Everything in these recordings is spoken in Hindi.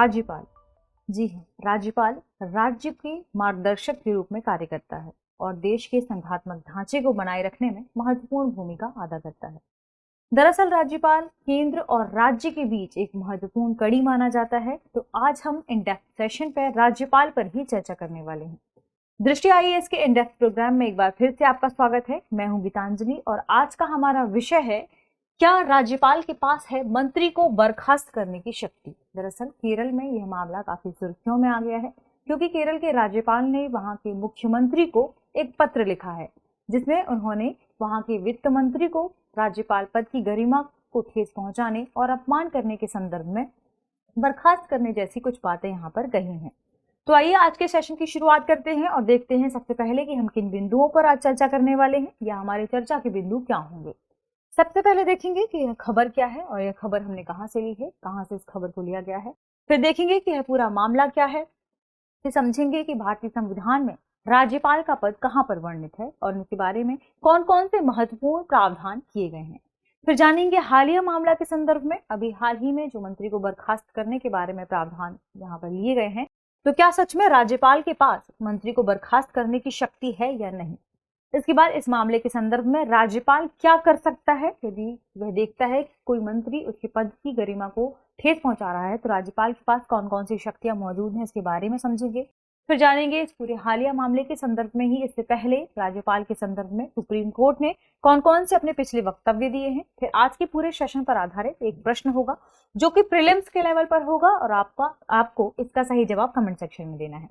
राज्यपाल। जी हाँ, राज्यपाल राज्य के मार्गदर्शक के रूप में कार्य करता है और देश के संघात्मक ढांचे को बनाए रखने में महत्वपूर्ण भूमिका अदा करता है। दरअसल राज्यपाल केंद्र और राज्य के बीच एक महत्वपूर्ण कड़ी माना जाता है। तो आज हम इन डेप्थ सेशन पर राज्यपाल पर ही चर्चा करने वाले हैं। दृष्टि आईएएस के इन डेप्थ प्रोग्राम में एक बार फिर से आपका स्वागत है। मैं हूं गीतांजलि और आज का हमारा विषय है, क्या राज्यपाल के पास है मंत्री को बर्खास्त करने की शक्ति। दरअसल केरल में यह मामला काफी सुर्खियों में आ गया है, क्योंकि केरल के राज्यपाल ने वहां के मुख्यमंत्री को एक पत्र लिखा है, जिसमें उन्होंने वहां के वित्त मंत्री को राज्यपाल पद की गरिमा को ठेस पहुंचाने और अपमान करने के संदर्भ में बर्खास्त करने जैसी कुछ बातें यहाँ पर कही हैं। तो आइए आज के सेशन की शुरुआत करते हैं और देखते हैं सबसे पहले कि हम किन बिंदुओं पर आज चर्चा करने वाले हैं या हमारे चर्चा के बिंदु क्या होंगे। सबसे पहले देखेंगे कि यह खबर क्या है और यह खबर हमने कहां से ली है, कहां से इस खबर को लिया गया है। फिर देखेंगे कि यह पूरा मामला क्या है। फिर समझेंगे कि भारतीय संविधान में राज्यपाल का पद कहां पर वर्णित है और उनके बारे में कौन कौन से महत्वपूर्ण प्रावधान किए गए हैं। फिर जानेंगे हालिया मामला के संदर्भ में अभी हाल ही में जो मंत्री को बर्खास्त करने के बारे में प्रावधान यहाँ पर लिए गए हैं, तो क्या सच में राज्यपाल के पास मंत्री को बर्खास्त करने की शक्ति है या नहीं। इसके बाद इस मामले के संदर्भ में राज्यपाल क्या कर सकता है यदि वह देखता है कि कोई मंत्री उसके पद की गरिमा को ठेस पहुंचा रहा है, तो राज्यपाल के पास कौन कौन सी शक्तियां मौजूद हैं, इसके बारे में समझेंगे। फिर जानेंगे इस पूरे हालिया मामले के संदर्भ में ही इससे पहले राज्यपाल के संदर्भ में सुप्रीम कोर्ट ने कौन कौन से अपने पिछले वक्तव्य दिए हैं। फिर आज के पूरे सेशन पर आधारित एक प्रश्न होगा जो कि प्रीलिम्स के लेवल पर होगा और आपको इसका सही जवाब कमेंट सेक्शन में देना है।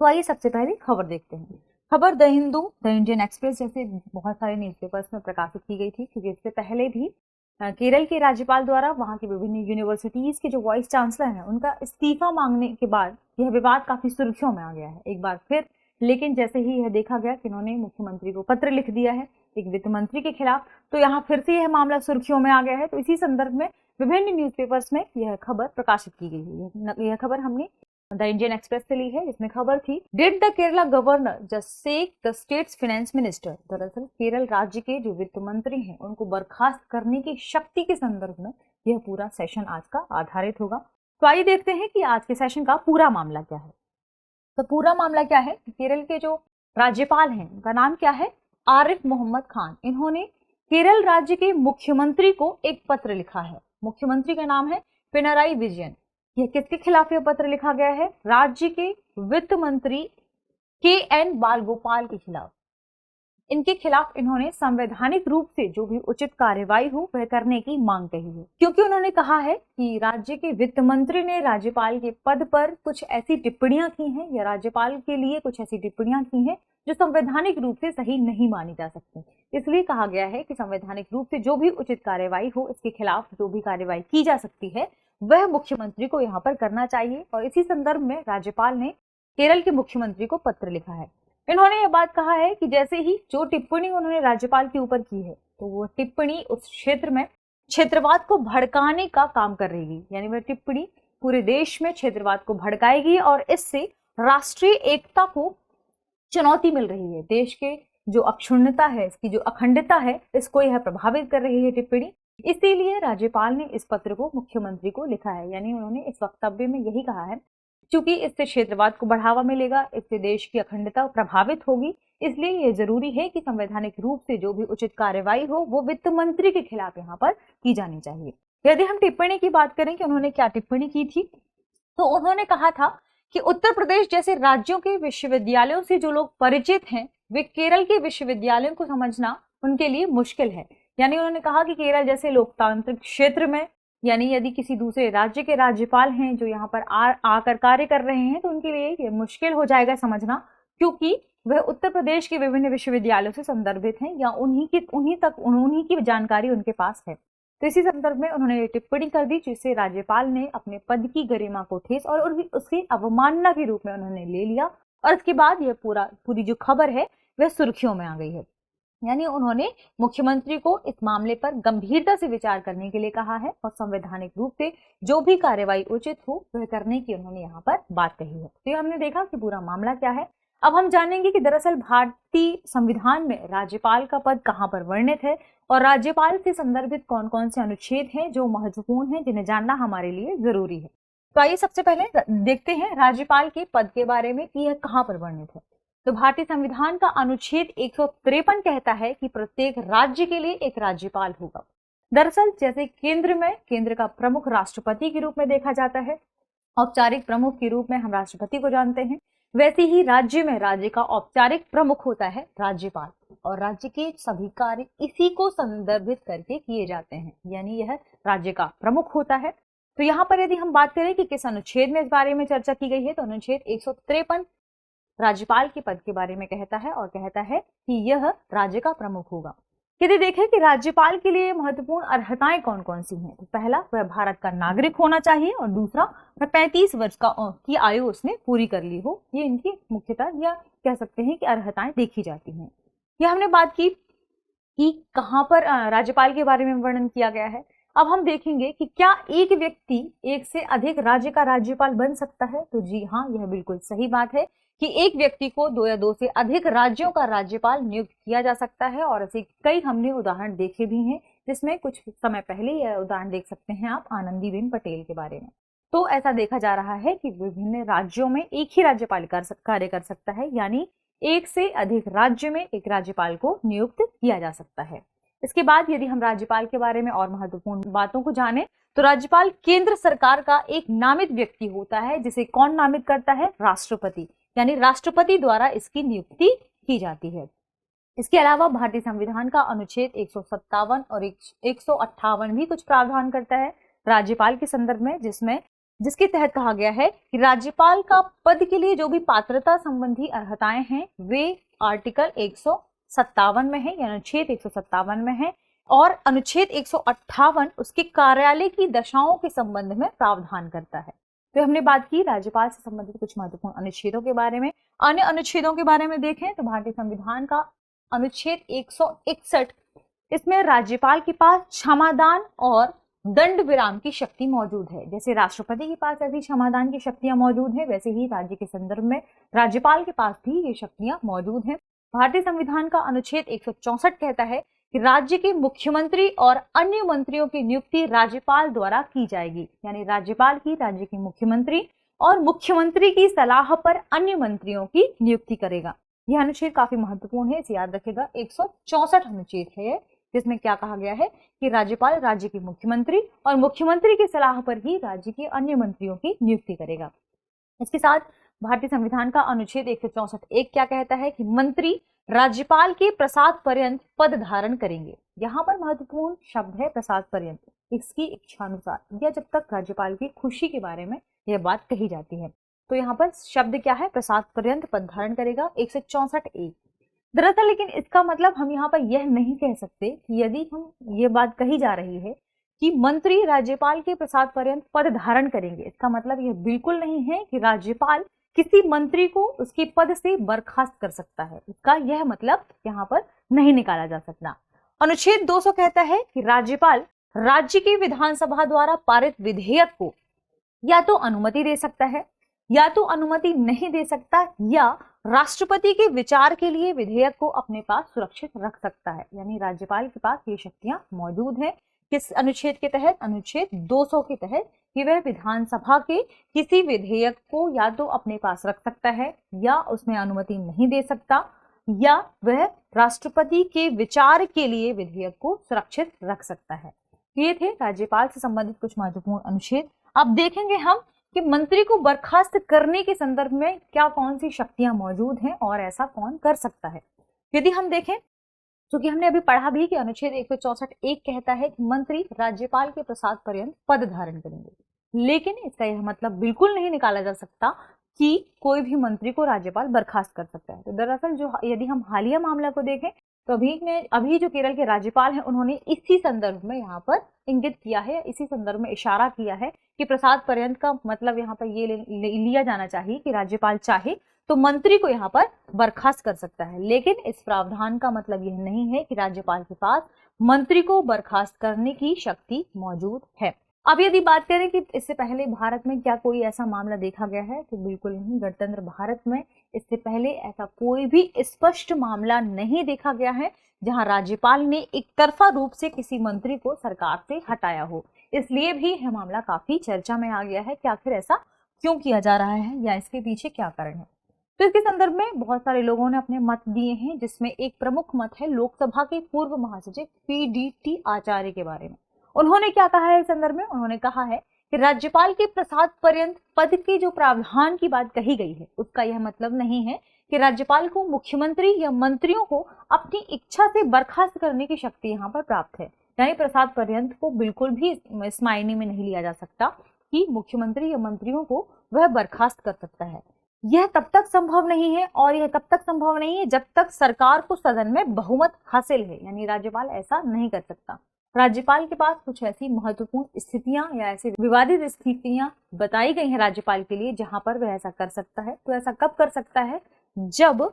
तो आइए सबसे पहले खबर देखते हैं। खबर the Hindu, the Indian express जैसे बहुत सारे न्यूज़पेपर्स में प्रकाशित की गई थी, क्योंकि इससे पहले भी केरल के राज्यपाल द्वारा वहां की विभिन्न यूनिवर्सिटीज के जो वाइस चांसलर हैं उनका इस्तीफा मांगने के बाद यह विवाद काफी सुर्खियों में आ गया है एक बार फिर। लेकिन जैसे ही यह देखा गया कि इन्होंने मुख्यमंत्री को पत्र लिख दिया है एक वित्त मंत्री के खिलाफ, तो यहाँ फिर से यह मामला सुर्खियों में आ गया है। तो इसी संदर्भ में विभिन्न न्यूज़पेपर्स में यह खबर प्रकाशित की गई है। यह खबर हमने द इंडियन एक्सप्रेस से ली है, जिसमें खबर थी, did the Kerala governor just sack the state's finance minister. दरअसल केरल राज्य के जो वित्त मंत्री हैं उनको बर्खास्त करने की शक्ति के संदर्भ में यह पूरा सेशन आज का आधारित होगा। तो आइए देखते हैं कि आज के सेशन का पूरा मामला क्या है। तो पूरा मामला क्या है, केरल के जो राज्यपाल हैं उनका नाम क्या है, आरिफ मोहम्मद खान। इन्होंने केरल राज्य के मुख्यमंत्री को एक पत्र लिखा है। मुख्यमंत्री का नाम है पिनराई विजयन। यह किसके खिलाफ यह पत्र लिखा गया है, राज्य के वित्त मंत्री के.एन. बालगोपाल के खिलाफ। इनके खिलाफ इन्होंने संवैधानिक रूप से जो भी उचित कार्यवाही हो वह करने की मांग कही है, क्योंकि उन्होंने कहा है कि राज्य के वित्त मंत्री ने राज्यपाल के पद पर कुछ ऐसी टिप्पणियां की हैं या राज्यपाल के लिए कुछ ऐसी टिप्पणियां की हैं जो संवैधानिक रूप से सही नहीं मानी जा सकती। इसलिए कहा गया है कि संवैधानिक रूप से जो भी उचित कार्यवाही हो, इसके खिलाफ जो भी कार्यवाही की जा सकती है वह मुख्यमंत्री को यहाँ पर करना चाहिए। और इसी संदर्भ में राज्यपाल ने केरल के मुख्यमंत्री को पत्र लिखा है। इन्होंने यह बात कहा है कि जैसे ही जो टिप्पणी उन्होंने राज्यपाल के ऊपर की है, तो वो टिप्पणी उस क्षेत्र में क्षेत्रवाद को भड़काने का काम कर रही है। यानी वह टिप्पणी पूरे देश में क्षेत्रवाद को भड़काएगी और इससे राष्ट्रीय एकता को चुनौती मिल रही है। देश के जो अक्षुण्णता है, इसकी जो अखंडता है, इसको यह प्रभावित कर रही है टिप्पणी। इसीलिए राज्यपाल ने इस पत्र को मुख्यमंत्री को लिखा है। यानी उन्होंने इस वक्तव्य में यही कहा है, क्योंकि इससे क्षेत्रवाद को बढ़ावा मिलेगा, इससे देश की अखंडता प्रभावित होगी, इसलिए यह जरूरी है कि संवैधानिक रूप से जो भी उचित कार्यवाही हो वो वित्त मंत्री के खिलाफ यहाँ पर की जानी चाहिए। यदि हम टिप्पणी की बात करें कि उन्होंने क्या टिप्पणी की थी, तो उन्होंने कहा था कि उत्तर प्रदेश जैसे राज्यों के विश्वविद्यालयों से जो लोग परिचित हैं, वे केरल के विश्वविद्यालयों को समझना उनके लिए मुश्किल है। यानी उन्होंने कहा कि केरल जैसे लोकतांत्रिक क्षेत्र में, यानी यदि किसी दूसरे राज्य के राज्यपाल हैं जो यहाँ पर आकर कार्य कर रहे हैं, तो उनके लिए ये मुश्किल हो जाएगा समझना, क्योंकि वह उत्तर प्रदेश के विभिन्न विश्वविद्यालयों से संदर्भित हैं या उन्हीं की जानकारी उनके पास है। तो इसी संदर्भ में उन्होंने टिप्पणी कर दी, जिससे राज्यपाल ने अपने पद की गरिमा को ठेस और उसकी अवमानना के रूप में उन्होंने ले लिया। और इसके बाद यह पूरी जो खबर है वह सुर्खियों में आ गई है। यानी उन्होंने मुख्यमंत्री को इस मामले पर गंभीरता से विचार करने के लिए कहा है और संवैधानिक रूप से जो भी कार्यवाही उचित हो वह करने की उन्होंने यहाँ पर बात कही है। तो ये हमने देखा कि पूरा मामला क्या है। अब हम जानेंगे कि दरअसल भारतीय संविधान में राज्यपाल का पद कहाँ पर वर्णित है और राज्यपाल से संदर्भित कौन कौन से अनुच्छेद हैं जो महत्वपूर्ण हैं, जिन्हें जानना हमारे लिए जरूरी है। तो आइए सबसे पहले देखते हैं राज्यपाल के पद के बारे में कि यह कहाँ पर वर्णित है। तो भारतीय संविधान का अनुच्छेद 153 कहता है कि प्रत्येक राज्य के लिए एक राज्यपाल होगा। दरअसल जैसे केंद्र में केंद्र का प्रमुख राष्ट्रपति के रूप में देखा जाता है, औपचारिक प्रमुख के रूप में हम राष्ट्रपति को जानते हैं, वैसे ही राज्य में राज्य का औपचारिक प्रमुख होता है राज्यपाल, और राज्य के सभी कार्य इसी को संदर्भित करके किए जाते हैं, यानी यह राज्य का प्रमुख होता है। तो यहाँ पर यदि हम बात करें कि किस अनुच्छेद में इस बारे में चर्चा की गई है, तो अनुच्छेद 153 राज्यपाल के पद के बारे में कहता है और कहता है कि यह राज्य का प्रमुख होगा। यदि देखें कि राज्यपाल के लिए महत्वपूर्ण अर्हताएं कौन कौन सी हैं, तो पहला, वह भारत का नागरिक होना चाहिए, और दूसरा, वह 35 वर्ष की आयु उसने पूरी कर ली हो। ये इनकी मुख्यतः या कह सकते हैं कि अर्हताएं देखी जाती हैं। यह हमने बात की कि कहाँ पर राज्यपाल के बारे में वर्णन किया गया है। अब हम देखेंगे कि क्या एक व्यक्ति एक से अधिक राज्य का राज्यपाल बन सकता है। तो जी हाँ, यह बिल्कुल सही बात है कि एक व्यक्ति को 2 या 2 से अधिक राज्यों का राज्यपाल नियुक्त किया जा सकता है, और ऐसे कई हमने उदाहरण देखे भी हैं, जिसमें कुछ समय पहले यह उदाहरण देख सकते हैं आप आनंदीबेन पटेल के बारे में। तो ऐसा देखा जा रहा है कि विभिन्न राज्यों में एक ही राज्यपाल कार्य कर सकता है, यानी एक से अधिक राज्य में एक राज्यपाल को नियुक्त किया जा सकता है। इसके बाद यदि हम राज्यपाल के बारे में और महत्वपूर्ण बातों को जानें, तो राज्यपाल केंद्र सरकार का एक नामित व्यक्ति होता है, जिसे कौन नामित करता है? राष्ट्रपति, यानी राष्ट्रपति द्वारा इसकी नियुक्ति की जाती है। इसके अलावा भारतीय संविधान का अनुच्छेद 157 और 158 भी कुछ प्रावधान करता है राज्यपाल के संदर्भ में, जिसके तहत कहा गया है कि राज्यपाल का पद के लिए जो भी पात्रता संबंधी अर्हताएं हैं वे आर्टिकल 157 में है, या अनुच्छेद 157 में है, और अनुच्छेद 158 उसके कार्यालय की दशाओं के संबंध में प्रावधान करता है। तो हमने बात की राज्यपाल से संबंधित कुछ महत्वपूर्ण अनुच्छेदों के बारे में। अन्य अनुच्छेदों के बारे में देखें तो भारतीय संविधान का अनुच्छेद 161, इसमें राज्यपाल के पास क्षमादान और दंड विराम की शक्ति मौजूद है। जैसे राष्ट्रपति के पास ऐसी क्षमादान की शक्तियां मौजूद है, वैसे ही राज्य के संदर्भ में राज्यपाल के पास भी ये शक्तियां मौजूद हैं। भारतीय संविधान का अनुच्छेद 164 कहता है कि राज्य के मुख्यमंत्री और अन्य मंत्रियों की नियुक्ति राज्यपाल द्वारा की जाएगी, यानी राज्यपाल ही राज्य के मुख्यमंत्री और मुख्यमंत्री की सलाह पर अन्य मंत्रियों की नियुक्ति करेगा। यह अनुच्छेद काफी महत्वपूर्ण है, इसे याद रखेगा। 164 अनुच्छेद है, जिसमें क्या कहा गया है कि राज्यपाल राज्य के मुख्यमंत्री और मुख्यमंत्री की सलाह पर ही राज्य के अन्य मंत्रियों की नियुक्ति करेगा। इसके साथ भारतीय संविधान का अनुच्छेद 164(1) क्या कहता है कि मंत्री राज्यपाल के प्रसाद पर्यंत पद धारण करेंगे। यहाँ पर महत्वपूर्ण शब्द है प्रसाद पर्यंत, इसकी इच्छानुसार, या जब तक राज्यपाल की खुशी के बारे में यह बात कही जाती है। तो यहाँ पर शब्द क्या है? प्रसाद पर्यंत पद धारण करेगा, 164(1). दरअसल लेकिन इसका मतलब हम यहाँ पर यह नहीं कह सकते कि यदि हम ये बात कही जा रही है कि मंत्री राज्यपाल के प्रसाद पर्यंत पद धारण करेंगे, इसका मतलब यह बिल्कुल नहीं है कि राज्यपाल किसी मंत्री को उसके पद से बर्खास्त कर सकता है। इसका यह मतलब यहाँ पर नहीं निकाला जा सकता। अनुच्छेद 200 कहता है कि राज्यपाल राज्य की विधानसभा द्वारा पारित विधेयक को या तो अनुमति दे सकता है, या तो अनुमति नहीं दे सकता, या राष्ट्रपति के विचार के लिए विधेयक को अपने पास सुरक्षित रख सकता है। यानी राज्यपाल के पास ये शक्तियां मौजूद हैं। किस अनुच्छेद के तहत? अनुच्छेद 200 के तहत, कि वह विधानसभा के किसी विधेयक को या तो अपने पास रख सकता है, या उसमें अनुमति नहीं दे सकता, या वह राष्ट्रपति के विचार के लिए विधेयक को सुरक्षित रख सकता है। ये थे राज्यपाल से संबंधित कुछ महत्वपूर्ण अनुच्छेद। अब देखेंगे हम कि मंत्री को बर्खास्त करने के संदर्भ में क्या कौन सी शक्तियां मौजूद हैं और ऐसा कौन कर सकता है। यदि हम देखें, क्योंकि हमने अभी पढ़ा भी कि अनुच्छेद 164(1) कहता है कि मंत्री राज्यपाल के प्रसाद पर्यंत पद धारण करेंगे, लेकिन इसका यह मतलब बिल्कुल नहीं निकाला जा सकता कि कोई भी मंत्री को राज्यपाल बर्खास्त कर सकता है। तो दरअसल यदि हम हालिया मामला को देखें तो अभी जो केरल के राज्यपाल हैं, उन्होंने इसी संदर्भ में यहाँ पर इंगित किया है, इसी संदर्भ में इशारा किया है कि प्रसाद पर्यंत का मतलब यहाँ पर ये लिया जाना चाहिए कि राज्यपाल चाहे तो मंत्री को यहाँ पर बर्खास्त कर सकता है। लेकिन इस प्रावधान का मतलब यह नहीं है कि राज्यपाल के पास मंत्री को बर्खास्त करने की शक्ति मौजूद है। अब यदि बात करें कि इससे पहले भारत में क्या कोई ऐसा मामला देखा गया है, तो बिल्कुल नहीं। गणतंत्र भारत में इससे पहले ऐसा कोई भी स्पष्ट मामला नहीं देखा गया है जहां राज्यपाल ने एक तरफा रूप से किसी मंत्री को सरकार से हटाया हो। इसलिए भी यह मामला काफी चर्चा में आ गया है कि आखिर ऐसा क्यों किया जा रहा है या इसके पीछे क्या कारण है। तो इसके संदर्भ में बहुत सारे लोगों ने अपने मत दिए हैं, जिसमें एक प्रमुख मत है लोकसभा के पूर्व महासचिव PDT आचार्य के बारे में। उन्होंने क्या कहा है इस संदर्भ में? उन्होंने कहा है कि राज्यपाल के प्रसाद पर्यंत पद के जो प्रावधान की बात कही गई है, उसका यह मतलब नहीं है कि राज्यपाल को मुख्यमंत्री या मंत्रियों को अपनी इच्छा से बर्खास्त करने की शक्ति यहाँ पर प्राप्त है। यानी प्रसाद पर्यंत को बिल्कुल भी इस मायने में नहीं लिया जा सकता कि मुख्यमंत्री या मंत्रियों को वह बर्खास्त कर सकता है। यह तब तक संभव नहीं है, और यह तब तक संभव नहीं है जब तक सरकार को सदन में बहुमत हासिल है। यानी राज्यपाल ऐसा नहीं कर सकता। राज्यपाल के पास कुछ ऐसी महत्वपूर्ण स्थितियां या ऐसी विवादित स्थितियां बताई गई हैं राज्यपाल के लिए जहां पर वह ऐसा कर सकता है। तो ऐसा कब कर सकता है? जब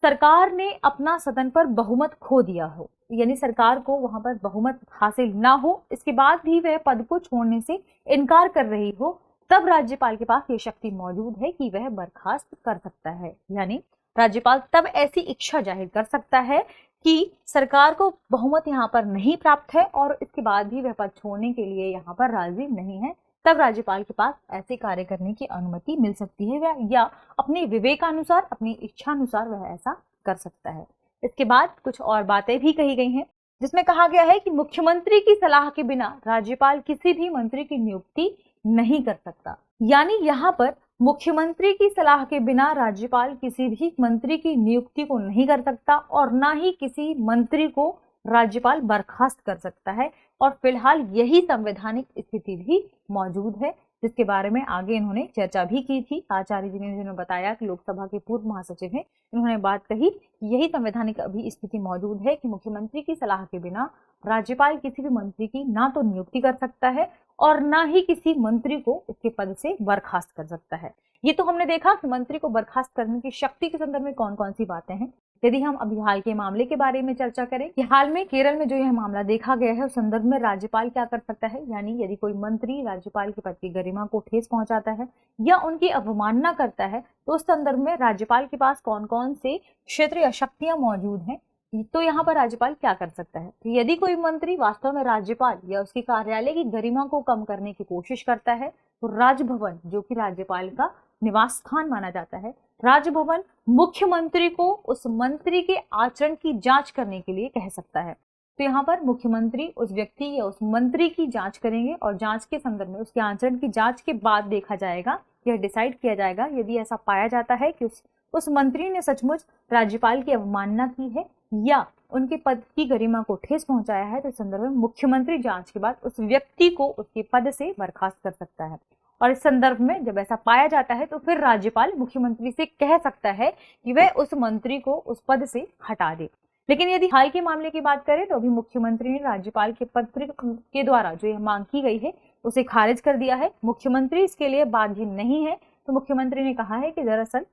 सरकार ने अपना सदन पर बहुमत खो दिया हो, यानी सरकार को वहां पर बहुमत हासिल ना हो, इसके बाद भी वह पद को छोड़ने से इनकार कर रही हो, तब राज्यपाल के पास ये शक्ति मौजूद है कि वह बर्खास्त कर सकता है। यानी राज्यपाल तब ऐसी इच्छा जाहिर कर सकता है कि सरकार को बहुमत यहाँ पर नहीं प्राप्त है और इसके बाद भी वह पद छोड़ने के लिए यहाँ पर राजी नहीं है, तब राज्यपाल के पास ऐसे कार्य करने की अनुमति मिल सकती है या अपने विवेकानुसार, अपनी इच्छानुसार वह ऐसा कर सकता है। इसके बाद कुछ और बातें भी कही गई हैं, जिसमें कहा गया है कि मुख्यमंत्री की सलाह के बिना राज्यपाल किसी भी मंत्री की नियुक्ति नहीं कर सकता। यानी यहाँ पर मुख्यमंत्री की सलाह के बिना राज्यपाल किसी भी मंत्री की नियुक्ति को नहीं कर सकता और ना ही किसी मंत्री को राज्यपाल बर्खास्त कर सकता है। और फिलहाल यही संवैधानिक स्थिति भी मौजूद है, जिसके बारे में आगे इन्होंने चर्चा भी की थी। आचार्य जी ने जिन्होंने बताया कि लोकसभा के पूर्व महासचिव हैं, इन्होंने बात कही कि यही संवैधानिक अभी स्थिति मौजूद है कि मुख्यमंत्री की सलाह के बिना राज्यपाल किसी भी मंत्री की ना तो नियुक्ति कर सकता है और ना ही किसी मंत्री को उसके पद से बर्खास्त कर सकता है। ये तो हमने देखा कि मंत्री को बर्खास्त करने की शक्ति के संदर्भ में कौन कौन सी बातें हैं। यदि हम अभी हाल के मामले के बारे में चर्चा करें कि हाल में केरल में जो यह मामला देखा गया है, उस संदर्भ में राज्यपाल क्या कर सकता है, यानी यदि कोई मंत्री राज्यपाल के पद की गरिमा को ठेस पहुंचाता है या उनकी अवमानना करता है, तो उस संदर्भ में राज्यपाल के पास कौन कौन से क्षेत्र या शक्तियां मौजूद हैं, तो यहाँ पर राज्यपाल क्या कर सकता है। तो यदि कोई मंत्री वास्तव में राज्यपाल या उसके कार्यालय की गरिमा को कम करने की कोशिश करता है, तो राजभवन, जो कि राज्यपाल का निवास स्थान माना जाता है, राजभवन मुख्यमंत्री को उस मंत्री के आचरण की जांच करने के लिए कह सकता है। तो यहाँ पर मुख्यमंत्री उस व्यक्ति या उस मंत्री की जांच करेंगे और जांच के संदर्भ में उसके आचरण की जांच के बाद देखा जाएगा, यह डिसाइड किया जाएगा, यदि ऐसा पाया जाता है कि उस मंत्री ने सचमुच राज्यपाल की अवमानना की है या उनके पद की गरिमा को ठेस पहुंचाया है, तो इस संदर्भ में मुख्यमंत्री जांच के बाद उस व्यक्ति को उसके पद से बर्खास्त कर सकता है। और इस संदर्भ में जब ऐसा पाया जाता है तो फिर राज्यपाल मुख्यमंत्री से कह सकता है कि वह उस मंत्री को उस पद से हटा दे। लेकिन यदि हाल के मामले की बात करें तो अभी मुख्यमंत्री ने राज्यपाल के पत्र के द्वारा जो यह मांग की गई है उसे खारिज कर दिया है। मुख्यमंत्री इसके लिए बाध्य नहीं है। तो मुख्यमंत्री ने कहा है कि दरअसल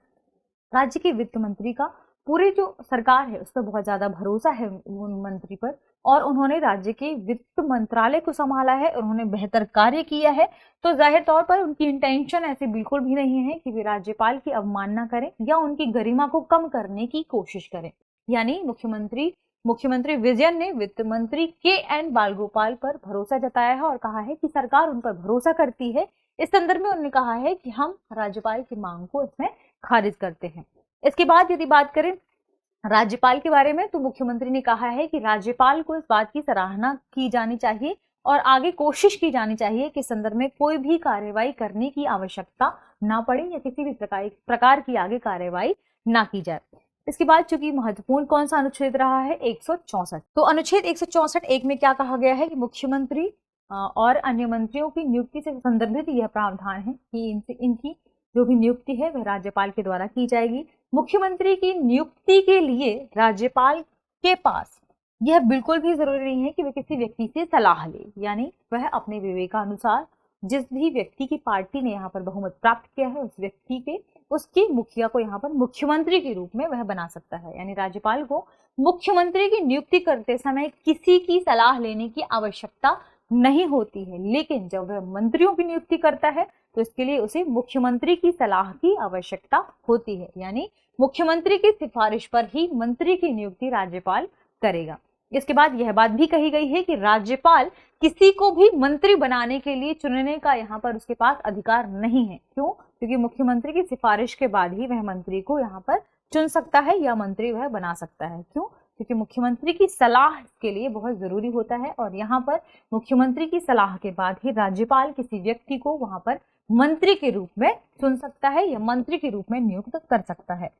राज्य के वित्त मंत्री का पूरी जो सरकार है उस पर बहुत ज्यादा भरोसा है उन मंत्री पर, और उन्होंने राज्य के वित्त मंत्रालय को संभाला है, उन्होंने बेहतर कार्य किया है। तो जाहिर तौर पर उनकी इंटेंशन ऐसी बिल्कुल भी नहीं है कि वे राज्यपाल की अवमानना करें या उनकी गरिमा को कम करने की कोशिश करें। यानी मुख्यमंत्री विजयन ने वित्त मंत्री KN बालगोपाल पर भरोसा जताया है और कहा है कि सरकार उन पर भरोसा करती है। इस संदर्भ में उन्होंने कहा है कि हम राज्यपाल की मांग को इसमें खारिज करते हैं। इसके बाद यदि बात करें राज्यपाल के बारे में, तो मुख्यमंत्री ने कहा है कि राज्यपाल को इस बात की सराहना की जानी चाहिए और आगे कोशिश की जानी चाहिए कि संदर्भ में कोई भी कार्यवाही करने की आवश्यकता ना पड़े या किसी भी प्रकार की आगे कार्यवाही ना की जाए। इसके बाद चूंकि महत्वपूर्ण कौन सा अनुच्छेद रहा है 164, तो अनुच्छेद 164(1) में क्या कहा गया है कि मुख्यमंत्री और अन्य मंत्रियों की नियुक्ति से संदर्भित यह प्रावधान है कि इनकी जो भी नियुक्ति है वह राज्यपाल के द्वारा की जाएगी। मुख्यमंत्री की नियुक्ति के लिए राज्यपाल के पास यह बिल्कुल भी जरूरी नहीं है कि वह किसी व्यक्ति से सलाह ले, यानी वह अपने विवेकानुसार जिस भी व्यक्ति की पार्टी ने यहाँ पर बहुमत प्राप्त किया है उस व्यक्ति के उसके मुखिया को यहाँ पर मुख्यमंत्री के रूप में वह बना सकता है। यानी राज्यपाल को मुख्यमंत्री की नियुक्ति करते समय किसी की सलाह लेने की आवश्यकता नहीं होती है, लेकिन जब वह मंत्रियों की नियुक्ति करता है तो इसके लिए उसे मुख्यमंत्री की सलाह की आवश्यकता होती है, यानी मुख्यमंत्री की सिफारिश पर ही मंत्री की नियुक्ति राज्यपाल करेगा। इसके बाद यह बात भी कही गई है कि राज्यपाल किसी को भी मंत्री बनाने के लिए चुनने का यहाँ पर उसके पास अधिकार नहीं है। क्यों? क्योंकि मुख्यमंत्री की सिफारिश के बाद ही वह मंत्री को यहाँ पर चुन सकता है या मंत्री वह बना सकता है। क्यों? क्योंकि मुख्यमंत्री की सलाह के लिए बहुत जरूरी होता है और यहाँ पर मुख्यमंत्री की सलाह के बाद ही राज्यपाल किसी व्यक्ति को वहां पर मंत्री के रूप में चुन सकता है या मंत्री के रूप में नियुक्त कर सकता है।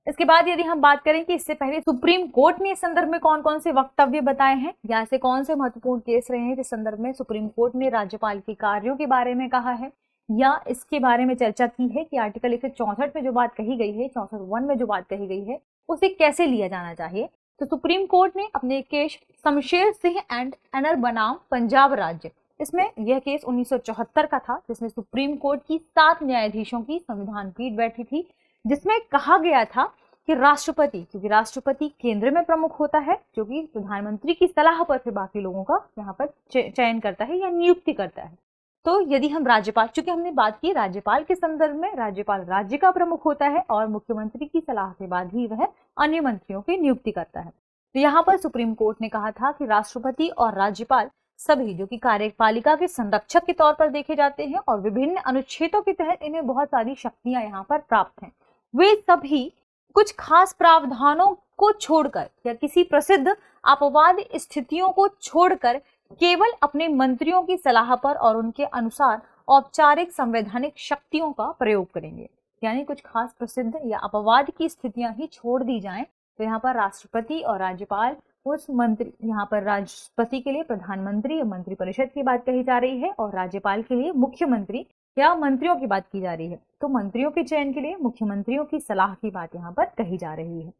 इसके बाद यदि हम बात करें कि इससे पहले सुप्रीम कोर्ट ने इस संदर्भ में कौन कौन से वक्तव्य बताए हैं या ऐसे कौन से महत्वपूर्ण केस रहे हैं जिस संदर्भ में सुप्रीम कोर्ट ने राज्यपाल के कार्यों के बारे में कहा है या इसके बारे में चर्चा की है कि आर्टिकल 164 में जो बात कही गई है, 64(1) में जो बात कही गई है, उसे कैसे लिया जाना चाहिए। तो सुप्रीम कोर्ट ने अपने केस शमशेर सिंह एंड एनर बनाम पंजाब राज्य, इसमें यह केस 1974 का था, जिसमें सुप्रीम कोर्ट की 7 न्यायाधीशों की संविधान पीठ बैठी थी, जिसमें कहा गया था कि राष्ट्रपति, क्योंकि राष्ट्रपति केंद्र में प्रमुख होता है, जो कि प्रधानमंत्री की सलाह पर फिर बाकी लोगों का यहाँ पर चयन करता है या नियुक्ति करता है। तो यदि हम राज्यपाल, चूंकि हमने बात की राज्यपाल के संदर्भ में, राज्यपाल राज्य का प्रमुख होता है और मुख्यमंत्री की सलाह के बाद ही वह अन्य मंत्रियों की नियुक्ति करता है। तो यहाँ पर सुप्रीम कोर्ट ने कहा था कि राष्ट्रपति और राज्यपाल सभी जो कि कार्यपालिका के संरक्षक के तौर पर देखे जाते हैं और विभिन्न अनुच्छेदों के तहत इन्हें बहुत सारी शक्तियां यहाँ पर प्राप्त हैं, वे सभी कुछ खास प्रावधानों को छोड़कर या किसी प्रसिद्ध अपवाद स्थितियों को छोड़कर केवल अपने मंत्रियों की सलाह पर और उनके अनुसार औपचारिक संवैधानिक शक्तियों का प्रयोग करेंगे। यानी कुछ खास प्रसिद्ध या अपवाद की स्थितियां ही छोड़ दी जाएं, तो यहाँ पर राष्ट्रपति और राज्यपाल उस मंत्री, यहाँ पर राष्ट्रपति के लिए प्रधानमंत्री या मंत्रिपरिषद की बात कही जा रही है और राज्यपाल के लिए मुख्यमंत्री या मंत्रियों की बात की जा रही है। तो मंत्रियों के चयन के लिए मुख्यमंत्रियों की सलाह की बात यहाँ पर कही जा रही है,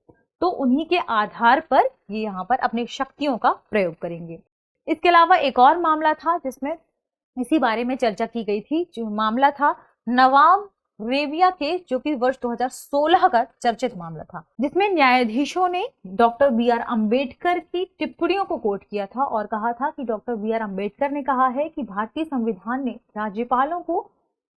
तो उन्हीं के आधार पर ये यहाँ पर अपनी शक्तियों का प्रयोग करेंगे। इसके अलावा एक और मामला था जिसमें इसी बारे में चर्चा की गई थी, जो मामला था नवाब रेबिया केस, जो कि वर्ष 2016 का चर्चित मामला था, जिसमें न्यायाधीशों ने डॉक्टर बी.आर. अम्बेडकर की टिप्पणियों को कोट किया था और कहा था कि डॉक्टर बी.आर. अम्बेडकर ने कहा है कि भारतीय संविधान ने राज्यपालों को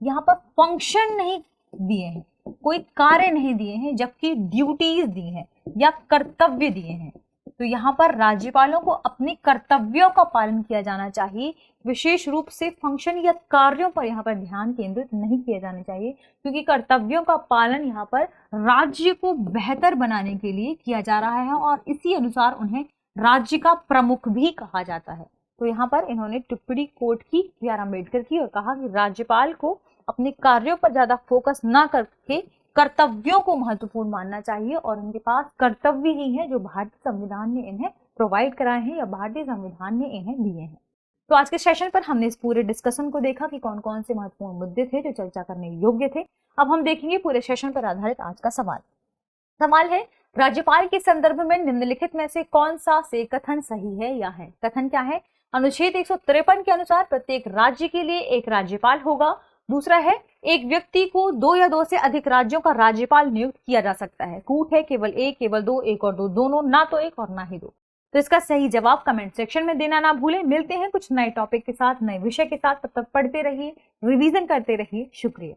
यहाँ पर फंक्शन नहीं दिए हैं, कोई कार्य नहीं दिए हैं, जबकि ड्यूटीज दी हैं या कर्तव्य दिए हैं। तो यहाँ पर राज्यपालों को अपने कर्तव्यों का पालन किया जाना चाहिए, विशेष रूप से फंक्शन या कार्यों पर यहाँ पर ध्यान केंद्रित नहीं किया जाना चाहिए, क्योंकि कर्तव्यों का पालन यहाँ पर राज्य को बेहतर बनाने के लिए किया जा रहा है और इसी अनुसार उन्हें राज्य का प्रमुख भी कहा जाता है। तो यहाँ पर इन्होंने टिप्पणी कोट की बी.आर. अम्बेडकर की और कहा कि राज्यपाल को अपने कार्यों पर ज्यादा फोकस ना करके कर्तव्यों को महत्वपूर्ण मानना चाहिए और उनके पास कर्तव्य ही है जो भारतीय संविधान ने इन्हें प्रोवाइड कराए हैं या भारतीय संविधान ने इन्हें दिए हैं। तो आज के सेशन पर हमने इस पूरे डिस्कशन को देखा कि कौन कौन से महत्वपूर्ण मुद्दे थे जो चर्चा करने योग्य थे। अब हम देखेंगे पूरे सेशन पर आधारित आज का सवाल है, राज्यपाल के संदर्भ में निम्नलिखित में से कौन सा से कथन सही है या है। कथन क्या है? अनुच्छेद 153 के अनुसार प्रत्येक राज्य के लिए एक राज्यपाल होगा। दूसरा है, एक व्यक्ति को 2 या 2 से अधिक राज्यों का राज्यपाल नियुक्त किया जा सकता है। कूट है केवल 1, केवल 2, 1 और 2 दोनों, ना तो 1 और ना ही 2। तो इसका सही जवाब कमेंट सेक्शन में देना ना भूलें। मिलते हैं कुछ नए टॉपिक के साथ, नए विषय के साथ, तब तक पढ़ते रहिए, रिवीजन करते रहिए। शुक्रिया।